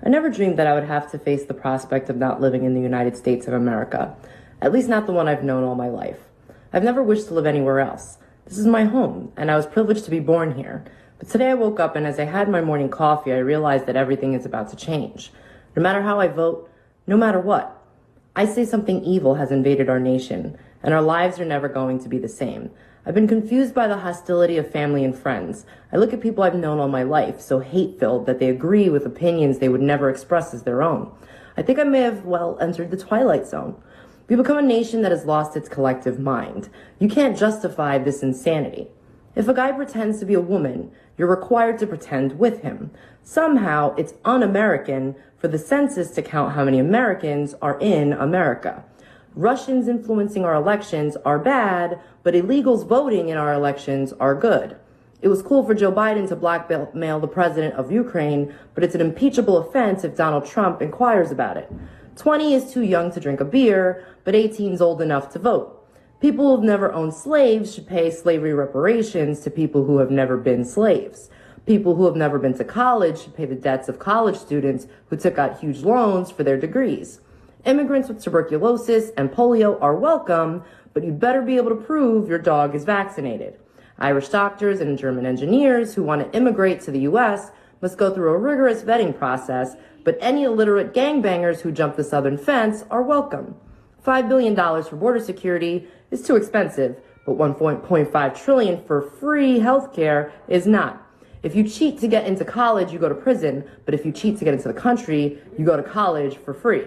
I never dreamed that I would have to face the prospect of not living in the United States of America, at least not the one I've known all my life. I've never wished to live anywhere else. This is my home, and I was privileged to be born here. But today I woke up, and as I had my morning coffee, I realized that everything is about to change. No matter how I vote, no matter what, I say something evil has invaded our nation, and our lives are never going to be the same. I've been confused by the hostility of family and friends. I look at people I've known all my life, so hate-filled that they agree with opinions they would never express as their own. I think I may have, entered the twilight zone. We become a nation that has lost its collective mind. You can't justify this insanity. If a guy pretends to be a woman, you're required to pretend with him. Somehow, it's un-American for the census to count how many Americans are in America. Russians influencing our elections are bad, but illegals voting in our elections are good. It was cool for Joe Biden to blackmail the president of Ukraine, but it's an impeachable offense if Donald Trump inquires about it. 20 is too young to drink a beer, but 18 is old enough to vote. People who've never owned slaves should pay slavery reparations to people who have never been slaves. People who have never been to college should pay the debts of college students who took out huge loans for their degrees. Immigrants with tuberculosis and polio are welcome, but you'd better be able to prove your dog is vaccinated. Irish doctors and German engineers who want to immigrate to the U.S. must go through a rigorous vetting process, but any illiterate gangbangers who jump the southern fence are welcome. $5 billion for border security is too expensive, but $1.5 trillion for free healthcare is not. If you cheat to get into college, you go to prison, but if you cheat to get into the country, you go to college for free.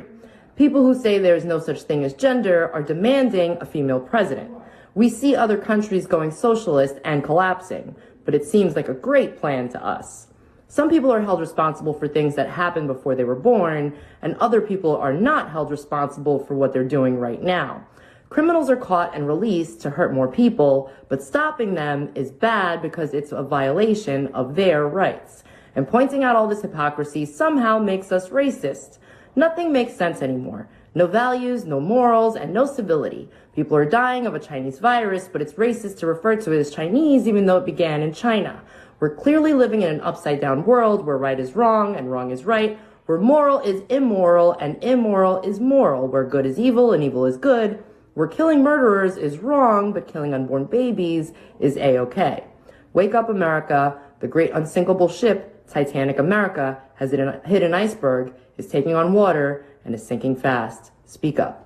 People who say there is no such thing as gender are demanding a female president. We see other countries going socialist and collapsing, but it seems like a great plan to us. Some people are held responsible for things that happened before they were born, and other people are not held responsible for what they're doing right now. Criminals are caught and released to hurt more people, but stopping them is bad because it's a violation of their rights. And pointing out all this hypocrisy somehow makes us racist. Nothing makes sense anymore. No values, no morals, and no civility. People are dying of a Chinese virus, but it's racist to refer to it as Chinese even though it began in China. We're clearly living in an upside-down world where right is wrong and wrong is right, where moral is immoral and immoral is moral, where good is evil and evil is good, where killing murderers is wrong but killing unborn babies is A-okay. Wake up, America. The great unsinkable ship, Titanic America, has hit an iceberg, is taking on water, and is sinking fast. Speak up.